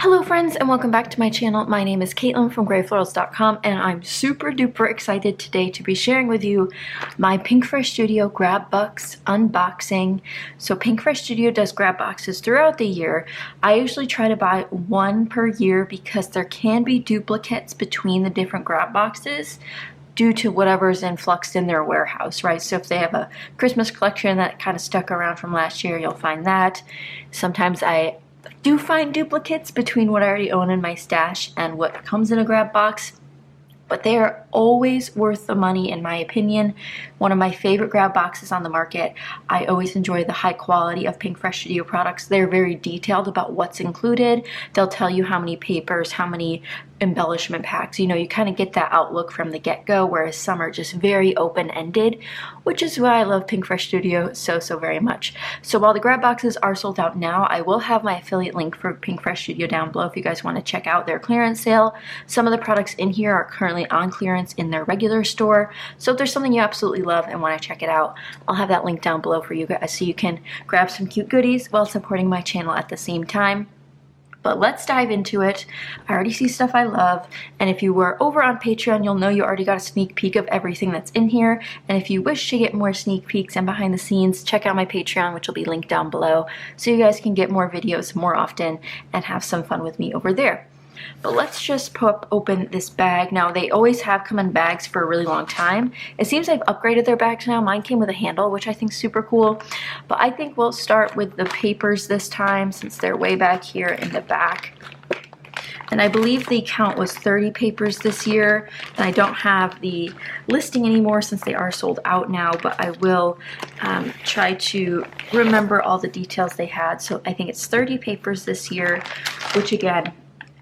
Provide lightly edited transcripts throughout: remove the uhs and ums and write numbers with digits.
Hello friends and welcome back to my channel. My name is Katelyn from Florals.com and I'm super duper excited today to be sharing with you my Pinkfresh Studio grab box unboxing. So Pinkfresh Studio does grab boxes throughout the year. I usually try to buy one per year because there can be duplicates between the different grab boxes due to whatever's in flux in their warehouse, right? So if they have a Christmas collection that kind of stuck around from last year, you'll find that. Sometimes I do find duplicates between what I already own in my stash and what comes in a grab box, but they are always worth the money in my opinion. One of my favorite grab boxes on the market. I always enjoy the high quality of Pinkfresh Studio products. They're very detailed about what's included. They'll tell you how many papers, how many embellishment packs. You know, you kind of get that outlook from the get-go, whereas some are just very open-ended, which is why I love Pinkfresh Studio so very much. So while the grab boxes are sold out now, I will have my affiliate link for Pinkfresh Studio down below if you guys want to check out their clearance sale. Some of the products in here are currently on clearance in their regular store, so if there's something you absolutely love and want to check it out, I'll have that link down below for you guys so you can grab some cute goodies while supporting my channel at the same time. But let's dive into it. I already see stuff I love, and if you were over on Patreon, you'll know you already got a sneak peek of everything that's in here. And if you wish to get more sneak peeks and behind the scenes, check out my Patreon, which will be linked down below, so you guys can get more videos more often and have some fun with me over there. But let's just pop open this bag. Now, they always have come in bags for a really long time. It seems they've upgraded their bags now. Mine came with a handle, which I think is super cool. But I think we'll start with the papers this time since they're way back here in the back. And I believe the count was 30 papers this year. And I don't have the listing anymore since they are sold out now, but I will try to remember all the details they had. So I think it's 30 papers this year, which again,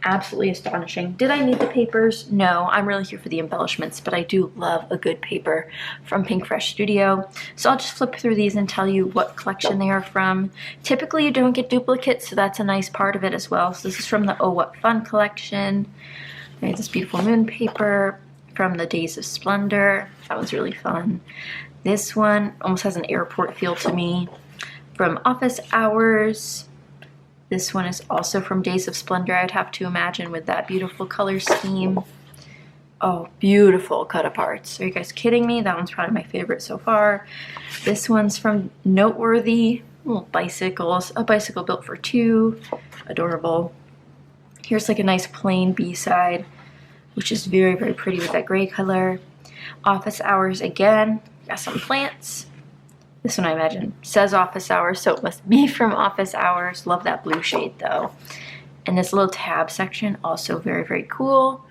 absolutely astonishing. Did I need the papers? No, I'm really here for the embellishments, but I do love a good paper from Pinkfresh Studio. So I'll just flip through these and tell you what collection they are from. Typically you don't get duplicates, so that's a nice part of it as well. So this is from the Oh What Fun collection. There's this beautiful moon paper from the Days of Splendor. That was really fun. This one almost has an airport feel to me. From Office Hours. This one is also from Days of Splendor, I'd have to imagine, with that beautiful color scheme. Oh, beautiful cut-aparts. Are you guys kidding me? That one's probably my favorite so far. This one's from Noteworthy. Little bicycles. A bicycle built for two. Adorable. Here's like a nice plain B-side, which is very pretty with that gray color. Office Hours again. Got some plants. This one I imagine says Office Hours, so it must be from Office Hours. Love that blue shade though. And this little tab section, also very cool.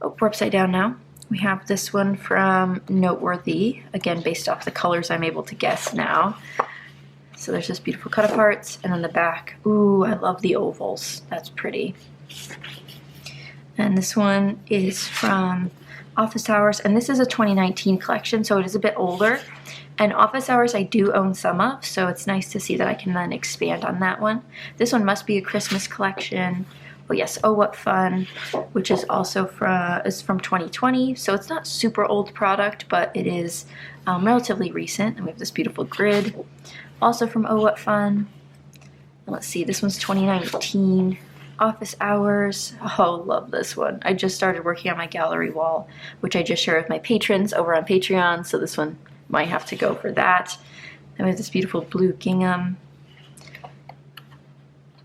Oh, we're upside down now. We have this one from Noteworthy, again based off the colors I'm able to guess now. So there's this beautiful cut aparts, and then the back. Ooh, I love the ovals. That's pretty. And this one is from Office Hours, and this is a 2019 collection, so it is a bit older. And Office Hours I do own some of, so it's nice to see that I can then expand on that one. This one must be a Christmas collection. Oh yes, Oh What Fun, which is also from 2020, so it's not super old product, but it is relatively recent. And we have this beautiful grid, also from Oh What Fun. And let's see, this one's 2019. Office Hours. Oh, love this one. I just started working on my gallery wall, which I just share with my patrons over on Patreon, so this one might have to go for that. And we have this beautiful blue gingham.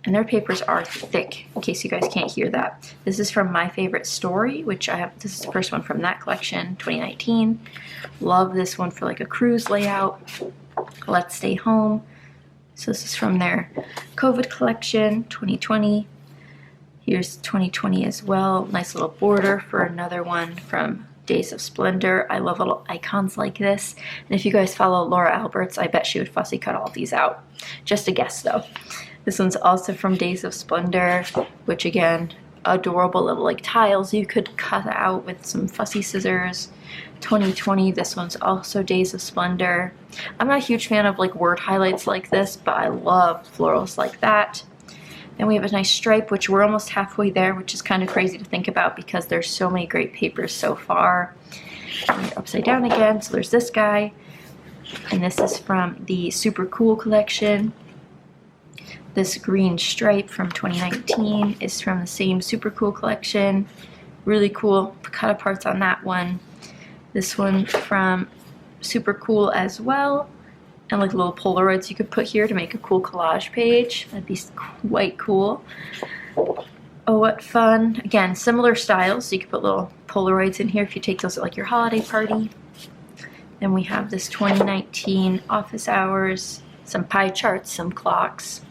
And their papers are thick, in case you guys can't hear that. This is from My Favorite Story, which I have, this is the first one from that collection, 2019. Love this one for like a cruise layout. Let's Stay Home. So this is from their COVID collection, 2020. Here's 2020 as well. Nice little border for another one from Days of Splendor. I love little icons like this. And if you guys follow Laura Alberts, I bet she would fussy cut all these out. Just a guess though. This one's also from Days of Splendor, which again, adorable little like tiles you could cut out with some fussy scissors. 2020, this one's also Days of Splendor. I'm not a huge fan of like word highlights like this, but I love florals like that. Then we have a nice stripe, which we're almost halfway there, which is kind of crazy to think about because there's so many great papers so far. And we're upside down again, so there's this guy. And this is from the Super Cool collection. This green stripe from 2019 is from the same Super Cool collection. Really cool cut aparts on that one. This one from Super Cool as well. And like little Polaroids you could put here to make a cool collage page. That'd be quite cool. Oh, what fun. Again, similar styles, so you could put little Polaroids in here if you take those at like your holiday party. Then we have this 2019 office hours, some pie charts, some clocks.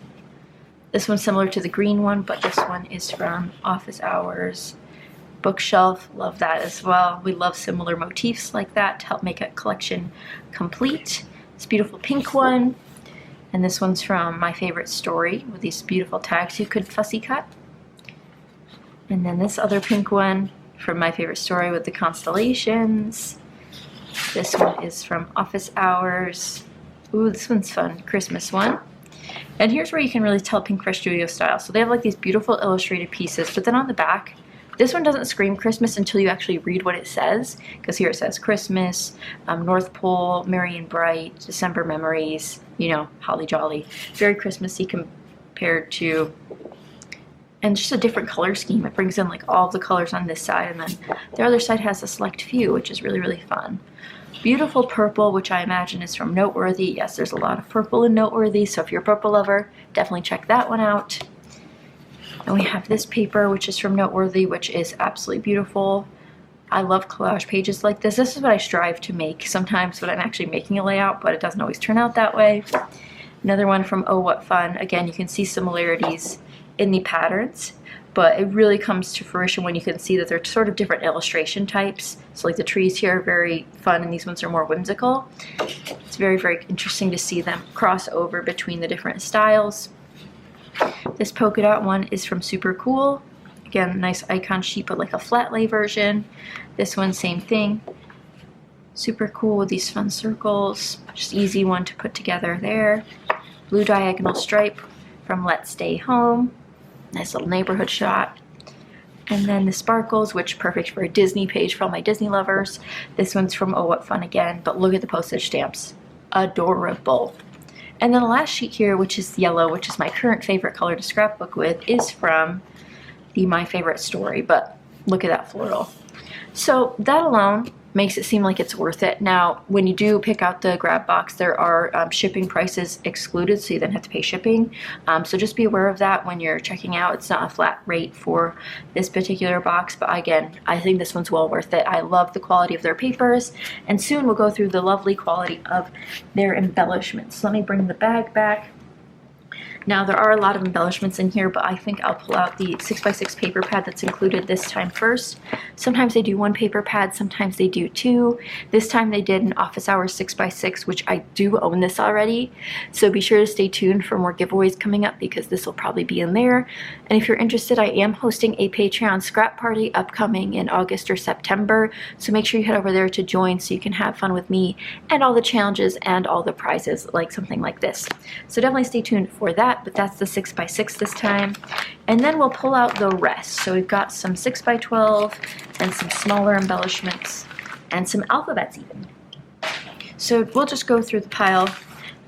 This one's similar to the green one, but this one is from office hours. Bookshelf, love that as well. We love similar motifs like that to help make a collection complete. This beautiful pink one, and this one's from My Favorite Story with these beautiful tags you could fussy cut. And then this other pink one from My Favorite Story with the constellations. This one is from Office Hours. Ooh, this one's fun, Christmas one. And here's where you can really tell Pinkfresh Studio style. So they have like these beautiful illustrated pieces, but then on the back, this one doesn't scream Christmas until you actually read what it says, because here it says Christmas, North Pole, Merry and Bright, December Memories, you know, Holly Jolly. Very Christmassy compared to, and just a different color scheme. It brings in like all of the colors on this side, and then the other side has a select few, which is really, really fun. Beautiful purple, which I imagine is from Noteworthy. Yes, there's a lot of purple in Noteworthy, so if you're a purple lover, definitely check that one out. And we have this paper, which is from Noteworthy, which is absolutely beautiful. I love collage pages like this. This is what I strive to make sometimes when I'm actually making a layout, but it doesn't always turn out that way. Another one from Oh What Fun. Again, you can see similarities in the patterns, but it really comes to fruition when you can see that they're sort of different illustration types. So like the trees here are very fun, and these ones are more whimsical. It's very, very interesting to see them cross over between the different styles. This polka dot one is from Super Cool. Again, nice icon sheet, but like a flat lay version. This one, same thing. Super cool with these fun circles. Just easy one to put together there. Blue diagonal stripe from Let's Stay Home. Nice little neighborhood shot. And then the sparkles, which perfect for a Disney page for all my Disney lovers. This one's from Oh What Fun again, but look at the postage stamps. Adorable. And then the last sheet here, which is yellow, which is my current favorite color to scrapbook with, is from the My Favorite Story, but look at that floral. So that alone makes it seem like it's worth it. Now, when you do pick out the grab box, there are shipping prices excluded, so you then have to pay shipping. So just be aware of that when you're checking out. It's not a flat rate for this particular box, but again, I think this one's well worth it. I love the quality of their papers, and soon we'll go through the lovely quality of their embellishments. Let me bring the bag back. Now, there are a lot of embellishments in here, but I think I'll pull out the 6x6 paper pad that's included this time first. Sometimes they do one paper pad, sometimes they do two. This time they did an office hours 6x6, which I do own this already. So be sure to stay tuned for more giveaways coming up, because this will probably be in there. And if you're interested, I am hosting a Patreon scrap party upcoming in August or September. So make sure you head over there to join so you can have fun with me and all the challenges and all the prizes, like something like this. So definitely stay tuned for that. But that's the 6x6 this time. And then we'll pull out the rest. So we've got some 6x12 and some smaller embellishments and some alphabets even. So we'll just go through the pile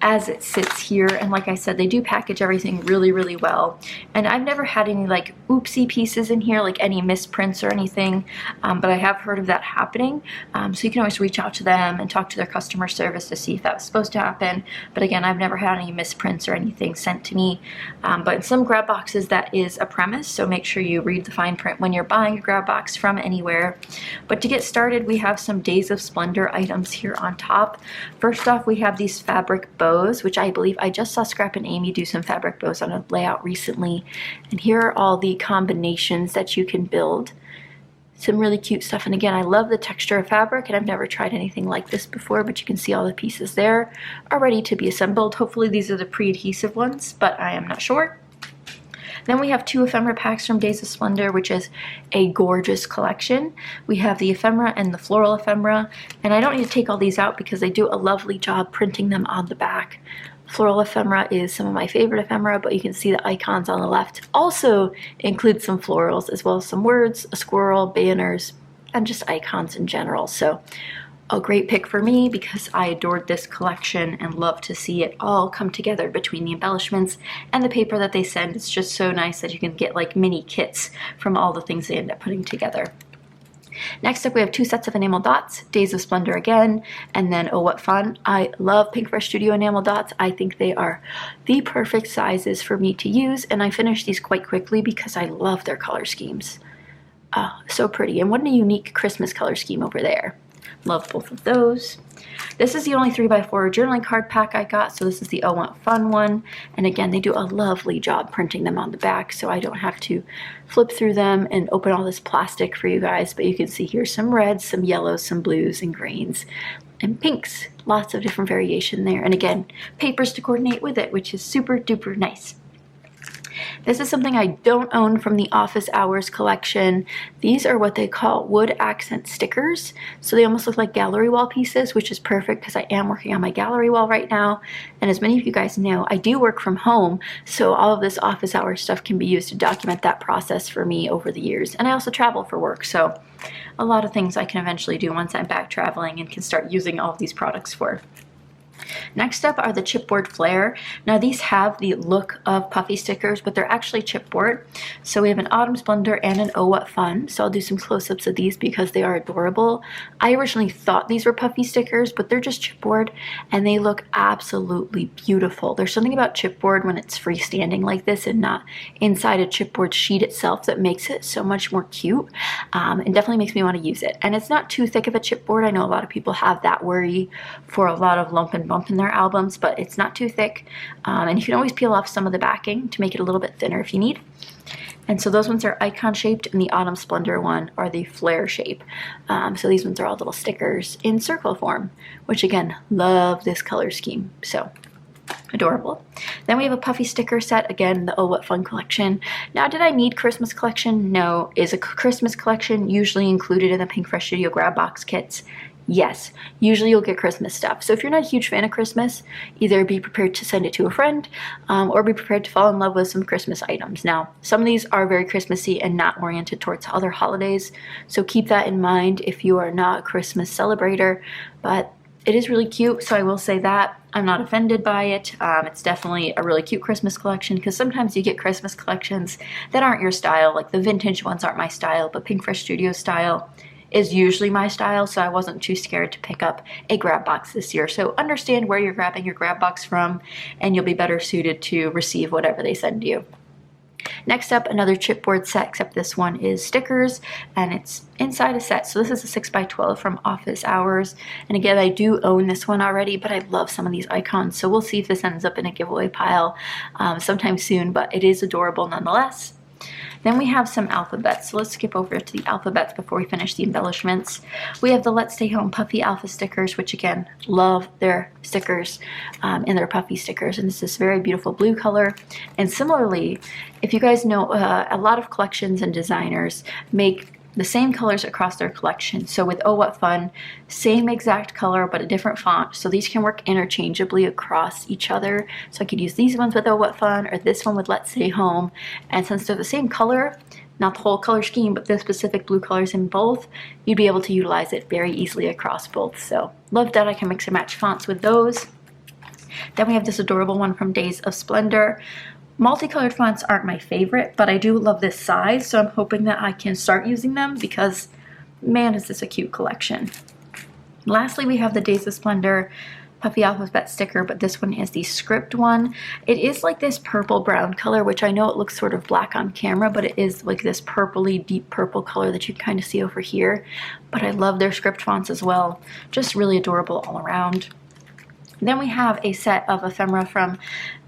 as it sits here, and like I said, they do package everything really, really well. And I've never had any like oopsie pieces in here, like any misprints or anything, but I have heard of that happening. So you can always reach out to them and talk to their customer service to see if that was supposed to happen. But again, I've never had any misprints or anything sent to me. But in some grab boxes, that is a premise, so make sure you read the fine print when you're buying a grab box from anywhere. But to get started, we have some Days of Splendor items here on top. First off, we have these fabric bows, which I believe I just saw Scrap and Amy do some fabric bows on a layout recently. And here are all the combinations that you can build. Some really cute stuff. And again, I love the texture of fabric, and I've never tried anything like this before, but you can see all the pieces there are ready to be assembled. Hopefully these are the pre-adhesive ones, but I am not sure. Then we have two ephemera packs from Days of Splendor, which is a gorgeous collection. We have the ephemera and the floral ephemera, and I don't need to take all these out because they do a lovely job printing them on the back. Floral ephemera is some of my favorite ephemera, but you can see the icons on the left also include some florals, as well as some words, a squirrel, banners, and just icons in general. So a great pick for me because I adored this collection and love to see it all come together between the embellishments and the paper that they send. It's just so nice that you can get like mini kits from all the things they end up putting together. Next up, we have 2 sets of enamel dots, Days of Splendor again, and then Oh What Fun. I love Pinkfresh Studio enamel dots. I think they are the perfect sizes for me to use, and I finished these quite quickly because I love their color schemes. So pretty, and what a unique Christmas color scheme over there. Love both of those. This is the only 3x4 journaling card pack I got, so this is the Oh What Fun one. And again, they do a lovely job printing them on the back, so I don't have to flip through them and open all this plastic for you guys. But you can see here some reds, some yellows, some blues, and greens, and pinks. Lots of different variation there. And again, papers to coordinate with it, which is super duper nice. This is something I don't own from the Office Hours collection. These are what they call wood accent stickers. So they almost look like gallery wall pieces, which is perfect because I am working on my gallery wall right now. And as many of you guys know, I do work from home. So all of this Office Hours stuff can be used to document that process for me over the years. And I also travel for work. So a lot of things I can eventually do once I'm back traveling and can start using all of these products for. Next up are the chipboard flare. Now these have the look of puffy stickers, but they're actually chipboard. So we have an Autumn Splendor and an Oh What Fun. So I'll do some close-ups of these because they are adorable. I originally thought these were puffy stickers, but they're just chipboard and they look absolutely beautiful. There's something about chipboard when it's freestanding like this and not inside a chipboard sheet itself that makes it so much more cute. And definitely makes me want to use it. And it's not too thick of a chipboard. I know a lot of people have that worry for a lot of lump and bump in their albums, but it's not too thick, and you can always peel off some of the backing to make it a little bit thinner if you need. And so those ones are icon shaped, and the Autumn Splendor one are the flare shape. So these ones are all little stickers in circle form, which again, love this color scheme. So adorable. Then we have a puffy sticker set, again, the Oh What Fun collection. Now, did I need Christmas collection? No. Is a Christmas collection usually included in the Pinkfresh Studio grab box kits? Yes, usually you'll get Christmas stuff. So if you're not a huge fan of Christmas, either be prepared to send it to a friend or be prepared to fall in love with some Christmas items. Now, some of these are very Christmassy and not oriented towards other holidays. So keep that in mind if you are not a Christmas celebrator, but it is really cute. So I will say that I'm not offended by it. It's definitely a really cute Christmas collection because sometimes you get Christmas collections that aren't your style. Like the vintage ones aren't my style, but Pinkfresh Studio style is usually my style, so I wasn't too scared to pick up a grab box this year. So understand where you're grabbing your grab box from, and you'll be better suited to receive whatever they send you. Next up, another chipboard set, except this one is stickers, and it's inside a set. So this is a 6x12 from Office Hours. And again, I do own this one already, but I love some of these icons. So we'll see if this ends up in a giveaway pile sometime soon, but it is adorable nonetheless. Then we have some alphabets. So let's skip over to the alphabets before we finish the embellishments. We have the Let's Stay Home Puffy Alpha stickers, which again, love their stickers and their puffy stickers. And it's this very beautiful blue color. And similarly, if you guys know, a lot of collections and designers make the same colors across their collection. So with Oh What Fun, same exact color but a different font. So these can work interchangeably across each other. So I could use these ones with Oh What Fun or this one with Let's Stay Home. And since they're the same color, not the whole color scheme, but the specific blue colors in both, you'd be able to utilize it very easily across both. So love that I can mix and match fonts with those. Then we have this adorable one from Days of Splendor. Multicolored fonts aren't my favorite, but I do love this size, so I'm hoping that I can start using them because, man, is this a cute collection. Lastly, we have the Days of Splendor Puffy Alphabet sticker, but this one is the script one. It is like this purple brown color, which I know it looks sort of black on camera, but it is like this purpley, deep purple color that you kind of see over here. But I love their script fonts as well. Just really adorable all around. Then we have a set of ephemera from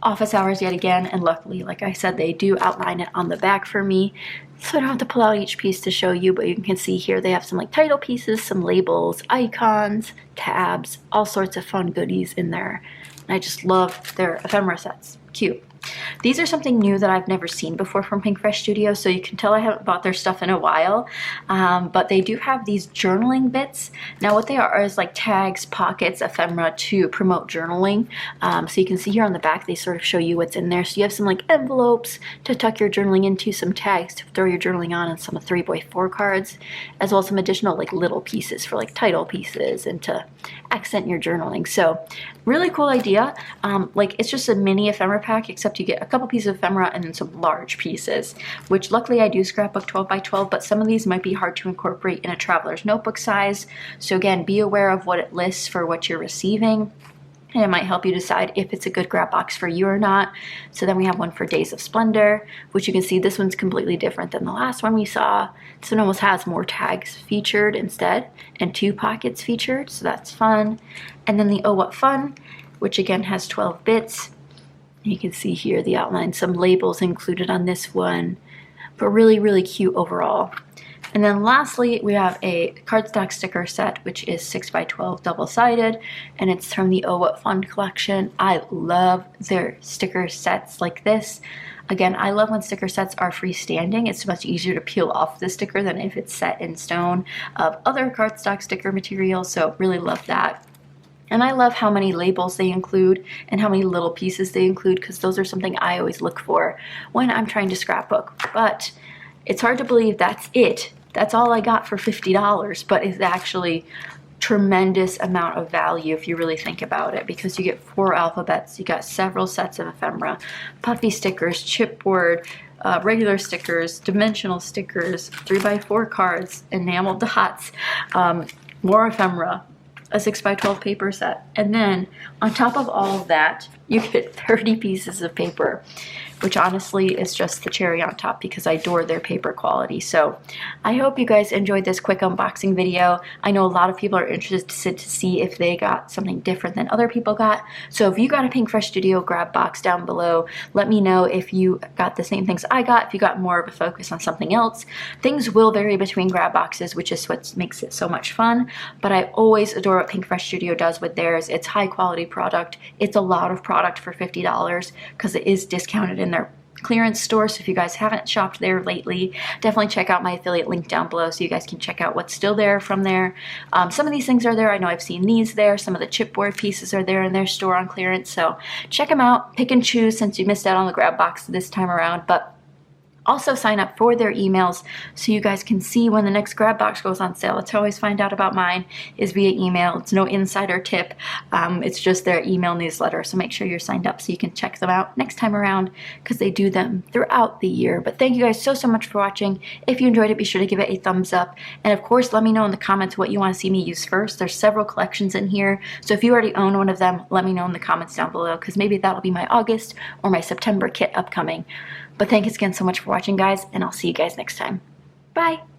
Office Hours yet again, and luckily, like I said, they do outline it on the back for me, so I don't have to pull out each piece to show you, but you can see here they have some like title pieces, some labels, icons, tabs, all sorts of fun goodies in there. And I just love their ephemera sets. Cute. These are something new that I've never seen before from Pinkfresh Studio, so you can tell I haven't bought their stuff in a while. But they do have these journaling bits. Now what they are is like tags, pockets, ephemera to promote journaling. So you can see here on the back, they sort of show you what's in there. So you have some like envelopes to tuck your journaling into, some tags to throw your journaling on, and some 3x4 cards, as well as some additional like little pieces for like title pieces and to accent your journaling. So really cool idea. Like it's just a mini ephemera pack, except you get a couple pieces of ephemera and then some large pieces, which luckily I do scrapbook 12x12, but some of these might be hard to incorporate in a traveler's notebook size. So again, be aware of what it lists for what you're receiving, and it might help you decide if it's a good grab box for you or not. So then we have one for Days of Splendor, which you can see this one's completely different than the last one we saw. This one almost has more tags featured instead and 2 pockets featured, so that's fun. And then the Oh What Fun, which again has 12 bits. You can see here the outline, some labels included on this one, but really, really cute overall. And then lastly, we have a cardstock sticker set, which is 6x12 double-sided, and it's from the Oh What Fun collection. I love their sticker sets like this. Again, I love when sticker sets are freestanding. It's much easier to peel off the sticker than if it's set in stone of other cardstock sticker materials, so really love that. And I love how many labels they include and how many little pieces they include, because those are something I always look for when I'm trying to scrapbook. But it's hard to believe that's it. That's all I got for $50, but it's actually tremendous amount of value if you really think about it, because you get 4 alphabets, you got several sets of ephemera, puffy stickers, chipboard, regular stickers, dimensional stickers, 3x4 cards, enamel dots, more ephemera, a 6x12 paper set, and then on top of all of that, you get 30 pieces of paper, which honestly is just the cherry on top because I adore their paper quality. So I hope you guys enjoyed this quick unboxing video. I know a lot of people are interested to see if they got something different than other people got. So if you got a Pinkfresh Studio grab box down below, let me know if you got the same things I got, if you got more of a focus on something else. Things will vary between grab boxes, which is what makes it so much fun, but I always adore what Pinkfresh Studio does with theirs. It's high quality product. It's a lot of product for $50 because it is discounted in their clearance store. So if you guys haven't shopped there lately, definitely check out my affiliate link down below so you guys can check out what's still there from there. Some of these things are there. I know I've seen these there. Some of the chipboard pieces are there in their store on clearance. So check them out. Pick and choose since you missed out on the grab box this time around. But also sign up for their emails so you guys can see when the next grab box goes on sale. That's how I always find out about mine, is via email. It's no insider tip. It's just their email newsletter. So make sure you're signed up so you can check them out next time around, because they do them throughout the year. But thank you guys so much for watching. If you enjoyed it, be sure to give it a thumbs up. And of course, let me know in the comments what you want to see me use first. There's several collections in here. So if you already own one of them, let me know in the comments down below, because maybe that'll be my August or my September kit upcoming. But thanks again so much for watching, guys, and I'll see you guys next time. Bye!